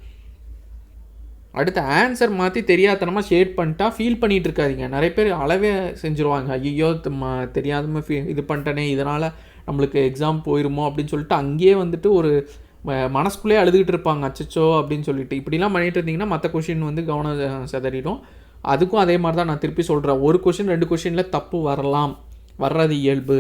அடுத்து, ஆன்சர் மாற்றி தெரியாதனமாக ஷேட் பண்ணிட்டா ஃபீல் பண்ணிகிட்டு இருக்காதிங்க. நிறைய பேர் அளவே செஞ்சுருவாங்க, ஐயோ தெரியாதமாக இது பண்ணிட்டேனே, இதனால் நம்மளுக்கு எக்ஸாம் போயிருமோ அப்படின்னு சொல்லிட்டு அங்கேயே வந்துட்டு ஒரு மனசுக்குள்ளேயே அழுதுகிட்டு இருப்பாங்க, அச்சச்சோ அப்படின்னு சொல்லிட்டு. இப்படிலாம் பண்ணிட்டு இருந்தீங்கன்னா மற்ற கொஷின் வந்து கவனம் சிதறிடும். அதுக்கும் அதே மாதிரி தான் நான் திருப்பி சொல்கிறேன், ஒரு கொஷின் 2 கொஷினில் தப்பு வரலாம், வர்றது இயல்பு,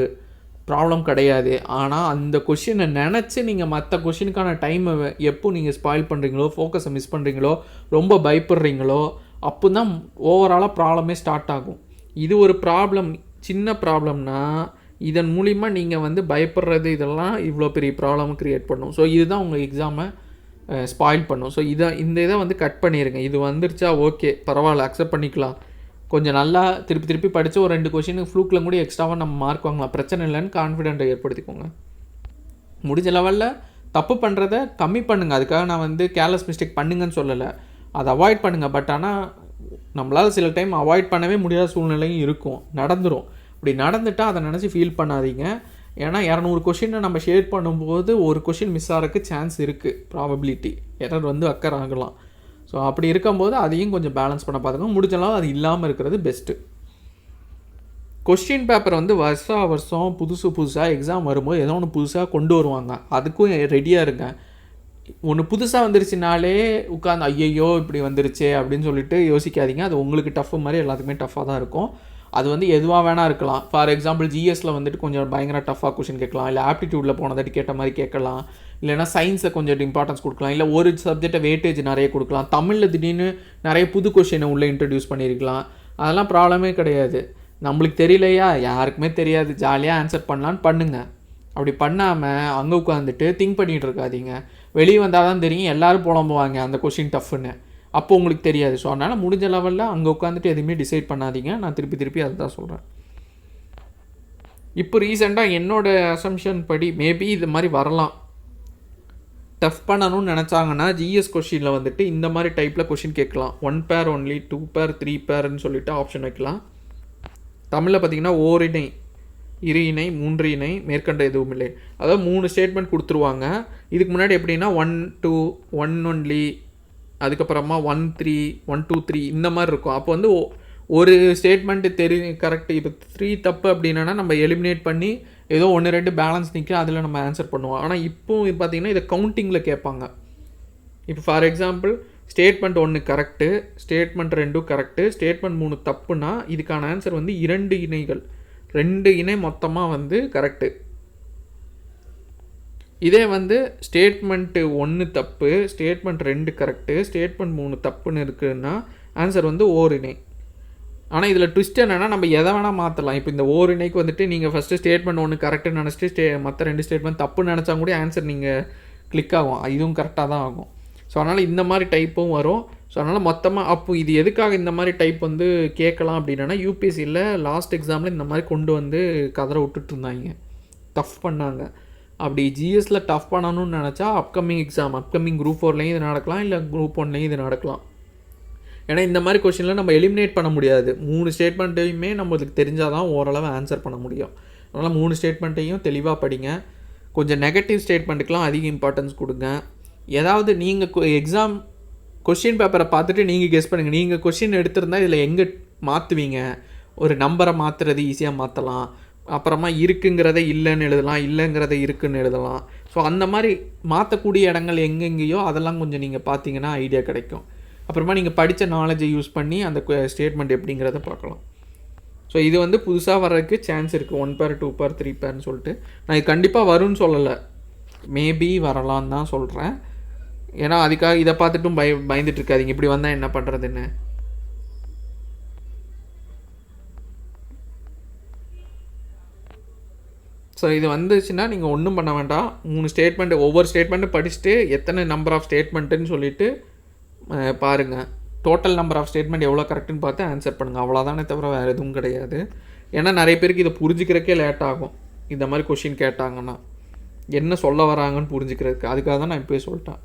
ப்ராப்ளம் கிடையாது. ஆனால் அந்த கொஷினை நினச்சி நீங்கள் மற்ற கொஷினுக்கான டைமை எப்போ நீங்கள் ஸ்பாயில் பண்ணுறீங்களோ, ஃபோக்கஸை மிஸ் பண்ணுறீங்களோ, ரொம்ப பயப்படுறீங்களோ, அப்போ தான் ஓவராலாக ப்ராப்ளமே ஸ்டார்ட் ஆகும். இது ஒரு ப்ராப்ளம், சின்ன ப்ராப்ளம்னா இதன் மூலிமா நீங்கள் வந்து பயப்படுறது இதெல்லாம் இவ்வளோ பெரிய ப்ராப்ளம் க்ரியேட் பண்ணும். ஸோ இதுதான் உங்கள் எக்ஸாமை ஸ்பாயில் பண்ணும். ஸோ இந்த இதை வந்து கட் பண்ணிடுங்க. இது வந்துருச்சா, ஓகே பரவாயில்ல, அக்செப்ட் பண்ணிக்கலாம், கொஞ்சம் நல்லா திருப்பி படித்து ஒரு 2 கொஷினுக்கு ஃப்ளூக்கில் கூட எக்ஸ்ட்ராவாக நம்ம மார்க் வாங்கலாம், பிரச்சனை இல்லைன்னு கான்ஃபிடென்ட்டை ஏற்படுத்திக்கோங்க. முடிஞ்ச லெவலில் தப்பு பண்ணுறத கம்மி பண்ணுங்கள். அதுக்காக நான் வந்து கேர்லெஸ் மிஸ்டேக் பண்ணுங்கன்னு சொல்லலை, அதை அவாய்ட் பண்ணுங்கள். பட் ஆனால் நம்மளால் சில டைம் அவாய்ட் பண்ணவே முடியாத சூழ்நிலையும் இருக்கும், நடந்துடும். இப்படி நடந்துட்டால் அதை நினச்சி ஃபீல் பண்ணாதீங்க. ஏன்னா 200 கொஷினை நம்ம ஷேர் பண்ணும்போது ஒரு கொஷின் மிஸ் ஆகிறதுக்கு சான்ஸ் இருக்குது, ப்ராபபிலிட்டி எரர் வந்து அக்கர் ஆகலாம். ஸோ அப்படி இருக்கும்போது அதையும் கொஞ்சம் பேலன்ஸ் பண்ண பார்த்துக்கோங்க. முடிஞ்சளவு அது இல்லாமல் இருக்கிறது பெஸ்ட்டு. கொஸ்டின் பேப்பர் வந்து வருஷம் புதுசாக எக்ஸாம் வரும்போது ஏதோ ஒன்று புதுசாக கொண்டு வருவாங்க, அதுக்கும் ரெடியாக இருங்க. ஒன்று புதுசாக வந்துருச்சுனாலே உட்காந்து ஐயையோ இப்படி வந்துருச்சே அப்படின்னு சொல்லிட்டு யோசிக்காதீங்க. அது உங்களுக்கு டஃப்பு மாதிரி எல்லாத்துக்குமே டஃப்பாக தான் இருக்கும். அது வந்து எதுவாக வேணால் இருக்கலாம். ஃபார் எக்ஸாம்பிள் ஜிஎஸ்சில் வந்துட்டு கொஞ்சம் பயங்கர டஃப்பாக கொஷின் கேட்கலாம், இல்லை ஆப்டிடியூடில் போனதாட்டி கேட்ட மாதிரி கேட்கலாம், இல்லைனா சயின்ஸை கொஞ்சம் இம்பார்ட்டன்ஸ் கொடுக்கலாம், இல்லை ஒரு சப்ஜெக்டை வெயிட்டேஜ் நிறைய கொடுக்கலாம், தமிழில் திடீர்னு நிறைய புது கொஷினை உள்ளே இன்ட்ரடியூஸ் பண்ணியிருக்கலாம். அதெல்லாம் ப்ராப்ளமே கிடையாது. நம்மளுக்கு தெரியலையா, யாருக்குமே தெரியாது, ஜாலியாக ஆன்சர் பண்ணலான்னு பண்ணுங்கள். அப்படி பண்ணாமல் அங்கே உட்காந்துட்டு திங்க் பண்ணிகிட்டு இருக்காதீங்க. வெளியே வந்தால் தான் தெரியும், எல்லோரும் புலம்புவாங்க அந்த கொஷின் டஃப்னு, அப்போ உங்களுக்கு தெரியாது. ஸோ அதனால் முடிஞ்ச லெவலில் அங்கே உட்காந்துட்டு எதுவுமே டிசைட் பண்ணாதீங்க. நான் திருப்பி அதை தான் சொல்கிறேன். இப்போ ரீசெண்டாக என்னோடய அசம்ஷன் படி மேபி இது மாதிரி வரலாம். டஃப் பண்ணணும்னு நினச்சாங்கன்னா ஜிஎஸ் கொஷினில் வந்துட்டு இந்த மாதிரி டைப்பில் கொஷின் கேட்கலாம். 1 பேர் ஒன்லி, 2 பேர் 3 பேர்னு சொல்லிவிட்டு ஆப்ஷன் வைக்கலாம். தமிழில் பார்த்திங்கன்னா ஓரிணை இரு இணை, 3 இணை, மேற்கண்ட எதுவும் இல்லை. அதாவது 3 ஸ்டேட்மெண்ட் கொடுத்துருவாங்க. இதுக்கு முன்னாடி எப்படின்னா 1 2 1 ஒன்லி, அதுக்கப்புறமா 1 3 1 2 3 இந்த மாதிரி இருக்கும். அப்போ வந்து ஒரு ஸ்டேட்மெண்ட்டு கரெக்ட். இப்போ 3 தப்பு அப்படின்னா நம்ம எலிமினேட் பண்ணி ஏதோ 1 2 பேலன்ஸ் நிற்க அதில் நம்ம ஆன்சர் பண்ணுவோம். ஆனால் இப்போ பார்த்தீங்கன்னா இதை கவுண்டிங்கில் கேட்பாங்க. இப்போ for example statement 1 correct, statement 2 correct, statement 3 தப்புனா இதுக்கான ஆன்சர் வந்து 2 இணைகள், 2 இணை மொத்தமாக வந்து கரெக்டு. இதே வந்து ஸ்டேட்மெண்ட்டு 1 தப்பு, ஸ்டேட்மெண்ட் 2 கரெக்டு, ஸ்டேட்மெண்ட் 3 தப்புன்னு இருக்குதுன்னா ஆன்சர் வந்து ஓர் இணை. ஆனால் இதில் ட்விஸ்ட் என்னென்னா நம்ம எதை வேணால் மாற்றலாம். இப்போ இந்த ஓர் இணைக்கு வந்துட்டு நீங்கள் ஃபஸ்ட்டு ஸ்டேட்மெண்ட் 1 கரெக்டுன்னு நினச்சிட்டு மற்ற 2 ஸ்டேட்மெண்ட் தப்புன்னு நினச்சா கூட ஆன்சர் நீங்கள் கிளிக் ஆகும். இதுவும் கரெக்டாக தான் ஆகும். ஸோ அதனால் இந்த மாதிரி டைப்பும் வரும். ஸோ அதனால் மொத்தமாக அப்போ இது எதுக்காக இந்த மாதிரி டைப் வந்து கேட்கலாம் அப்படின்னா யூபிஎஸ்சியில் லாஸ்ட் எக்ஸாமில் இந்த மாதிரி கொண்டு வந்து கதற விட்டுட்டுருந்தாங்க, டஃப் பண்ணாங்க. அப்படி ஜிஎஸ்சில் டஃப் பண்ணணும்னு நினச்சா அப்கமிங் எக்ஸாம், அப்கமிங் குரூப் 4லேயும் இது நடக்கலாம், இல்லை குரூப் 1லேயும் இது நடக்கலாம். ஏன்னா இந்த மாதிரி கொஷினில் நம்ம எலிமினேட் பண்ண முடியாது. 3 ஸ்டேட்மெண்ட்டையுமே நம்மளுக்கு தெரிஞ்சால் தான் ஓரளவு ஆன்சர் பண்ண முடியும். அதனால் 3 ஸ்டேட்மெண்ட்டையும் தெளிவாக படிங்க. கொஞ்சம் நெகட்டிவ் ஸ்டேட்மெண்ட்டுக்கெலாம் அதிக இம்பார்ட்டன்ஸ் கொடுங்க. ஏதாவது நீங்கள் எக்ஸாம் கொஷின் பேப்பரை பார்த்துட்டு நீங்கள் கெஸ் பண்ணுங்கள். நீங்கள் கொஷின் எடுத்திருந்தால் இதில் எங்கே மாற்றுவீங்க? ஒரு நம்பரை மாற்றுறது ஈஸியாக மாற்றலாம். அப்புறமா இருக்குங்கிறத இல்லைன்னு எழுதலாம், இல்லைங்கிறத இருக்குன்னு எழுதலாம். ஸோ அந்த மாதிரி மாற்றக்கூடிய இடங்கள் எங்கெங்கேயோ அதெல்லாம் கொஞ்சம் நீங்கள் பார்த்தீங்கன்னா ஐடியா கிடைக்கும். அப்புறமா நீங்கள் படித்த நாலேஜை யூஸ் பண்ணி அந்த ஸ்டேட்மெண்ட் எப்படிங்கிறத பார்க்கலாம். ஸோ இது வந்து புதுசாக வர்றதுக்கு சான்ஸ் இருக்குது. 1 பேர் 2 பேர் 3 பேர்னு சொல்லிட்டு நான் இது கண்டிப்பாக வரும்னு சொல்லலை, மேபி வரலான்னு தான் சொல்கிறேன். ஏன்னா அதுக்காக இதை பார்த்துட்டும் பயந்துட்டு இருக்காதிங்க, இப்படி வந்தால் என்ன பண்ணுறதுன்னு. ஸோ இது வந்துச்சுன்னா நீங்கள் ஒன்றும் பண்ண வேண்டாம். 3 ஸ்டேட்மெண்ட்டு, ஒவ்வொரு ஸ்டேட்மெண்ட்டும் படிச்சுட்டு எத்தனை நம்பர் ஆஃப் ஸ்டேட்மெண்ட்டுன்னு சொல்லிவிட்டு பாருங்கள். டோட்டல் நம்பர் ஆஃப் ஸ்டேட்மெண்ட் எவ்வளோ கரெக்டுன்னு பார்த்து ஆன்சர் பண்ணுங்கள். அவ்வளோதானே தவிர வேறு எதுவும் கிடையாது. ஏன்னா நிறைய பேருக்கு இதை புரிஞ்சிக்கிறக்கே லேட் ஆகும். இந்த மாதிரி கொஷின் கேட்டாங்கன்னா என்ன சொல்ல வராங்கன்னு புரிஞ்சுக்கிறதுக்கு. அதுக்காக தான் நான் இப்போயே சொல்லிட்டேன்.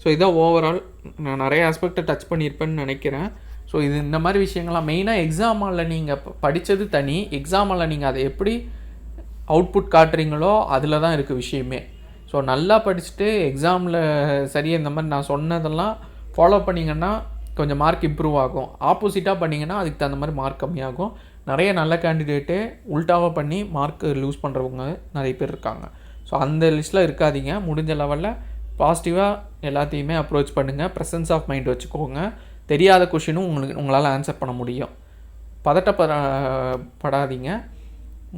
ஸோ இதான் ஓவரால் நான் நிறைய ஆஸ்பெக்டை டச் பண்ணியிருப்பேன்னு நினைக்கிறேன். ஸோ இது இந்த மாதிரி விஷயங்கள்லாம் மெயினாக எக்ஸாம் ஹாலில் நீங்கள் படித்தது தனி, எக்ஸாம் ஹாலில் நீங்கள் அதை எப்படி அவுட்புட் காட்டுறீங்களோ அதில் தான் இருக்குது விஷயமே. ஸோ நல்லா படிச்சுட்டு எக்ஸாமில் சரியாக இந்த மாதிரி நான் சொன்னதெல்லாம் ஃபாலோ பண்ணிங்கன்னா கொஞ்சம் மார்க் இம்ப்ரூவ் ஆகும். ஆப்போசிட்டாக பண்ணிங்கன்னா அதுக்கு தகுந்த மாதிரி மார்க் கம்மியாகும். நிறைய நல்ல கேண்டிடேட்டு உல்ட்டாவாக பண்ணி மார்க் லூஸ் பண்ணுறவங்க நிறைய பேர் இருக்காங்க. ஸோ அந்த லிஸ்ட்டில் இருக்காதீங்க. முடிஞ்ச லெவலில் பாசிட்டிவாக எல்லாத்தையுமே அப்ரோச் பண்ணுங்கள். ப்ரெசன்ஸ் ஆஃப் மைண்ட் வச்சுக்கோங்க. தெரியாத கொஷினும் உங்களால் ஆன்சர் பண்ண முடியும். பதட்டப்படாதீங்க.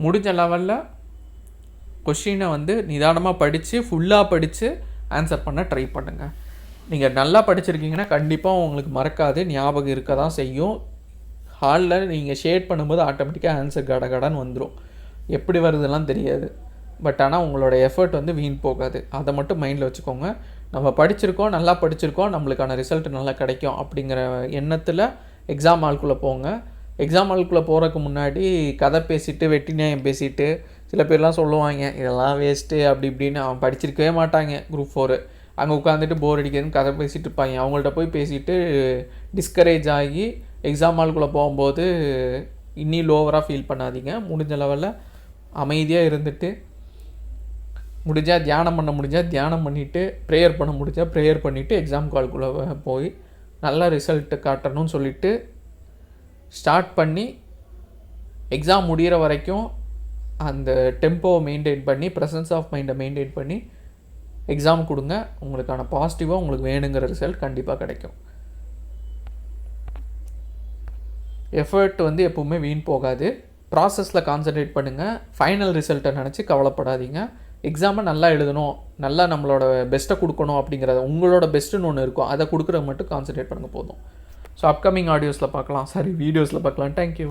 முடிஞ்ச லெவலில் கொஷினை வந்து நிதானமாக படித்து ஃபுல்லாக படித்து ஆன்சர் பண்ண ட்ரை பண்ணுங்கள். நீங்கள் நல்லா படிச்சிருக்கீங்கன்னா கண்டிப்பாக உங்களுக்கு மறக்காது, ஞாபகம் இருக்க தான் செய்யும். ஹாலில் நீங்கள் ஷேட் பண்ணும்போது ஆட்டோமேட்டிக்காக ஆன்சர் கடகடன்னு வந்துடும். எப்படி வருதுலாம் தெரியாது, பட் ஆனால் உங்களோட எஃபர்ட் வந்து வீண் போகாது. அதை மட்டும் மைண்டில் வச்சுக்கோங்க. நம்ம படிச்சிருக்கோம், நல்லா படிச்சிருக்கோம், நம்மளுக்கான ரிசல்ட் நல்லா கிடைக்கும் அப்படிங்கிற எண்ணத்தில் எக்ஸாம் ஹால்குள்ளே போங்க. எக்ஸாம் ஹால்குள்ளே போகிறதுக்கு முன்னாடி கதை பேசிவிட்டு வெட்டி நியாயம் பேசிவிட்டு சில பேர்லாம் சொல்லுவாங்க இதெல்லாம் வேஸ்ட்டு அப்படி இப்படின்னு. அவன் படிச்சிருக்கவே மாட்டாங்க குரூப் 4, அங்கே உட்காந்துட்டு போர் அடிக்கிறதுன்னு கதை பேசிகிட்டு இருப்பாங்க. அவங்கள்ட்ட போய் பேசிவிட்டு டிஸ்கரேஜ் ஆகி எக்ஸாம் ஹால்குள்ளே போகும்போது இன்னும் லோவராக ஃபீல் பண்ணாதீங்க. முடிஞ்ச லெவலில் அமைதியாக இருந்துட்டு, முடிஞ்சால் தியானம் பண்ண முடிஞ்சால் தியானம் பண்ணிவிட்டு, ப்ரேயர் பண்ண முடிஞ்சால் ப்ரேயர் பண்ணிவிட்டு எக்ஸாம் ஹால்குள்ளே போய் நல்ல ரிசல்ட்டு காட்டணும்னு சொல்லிவிட்டு ஸ்டார்ட் பண்ணி எக்ஸாம் முடிகிற வரைக்கும் அந்த டெம்போவை மெயின்டைன் பண்ணி, ப்ரெசன்ஸ் ஆஃப் மைண்டை மெயின்டைன் பண்ணி எக்ஸாம் கொடுங்க. உங்களுக்கான பாசிட்டிவாக உங்களுக்கு வேணுங்கிற ரிசல்ட் கண்டிப்பாக கிடைக்கும். எஃபர்ட் வந்து எப்போவுமே வீண் போகாது. ப்ராசஸில் கான்சன்ட்ரேட் பண்ணுங்கள். ஃபைனல் ரிசல்ட்டை நினச்சி கவலைப்படாதீங்க. எக்ஸாமை நல்லா எழுதணும், நல்லா நம்மளோட பெஸ்ட்டை கொடுக்கணும் அப்படிங்கிறத, உங்களோட பெஸ்ட்டுன்னு ஒன்று இருக்கும், அதை கொடுக்குறது மட்டும் கான்சன்ட்ரேட் பண்ணுங்கள் போதும். ஸோ அப்கமிங் வீடியோஸில் பார்க்கலாம். தேங்க்யூ.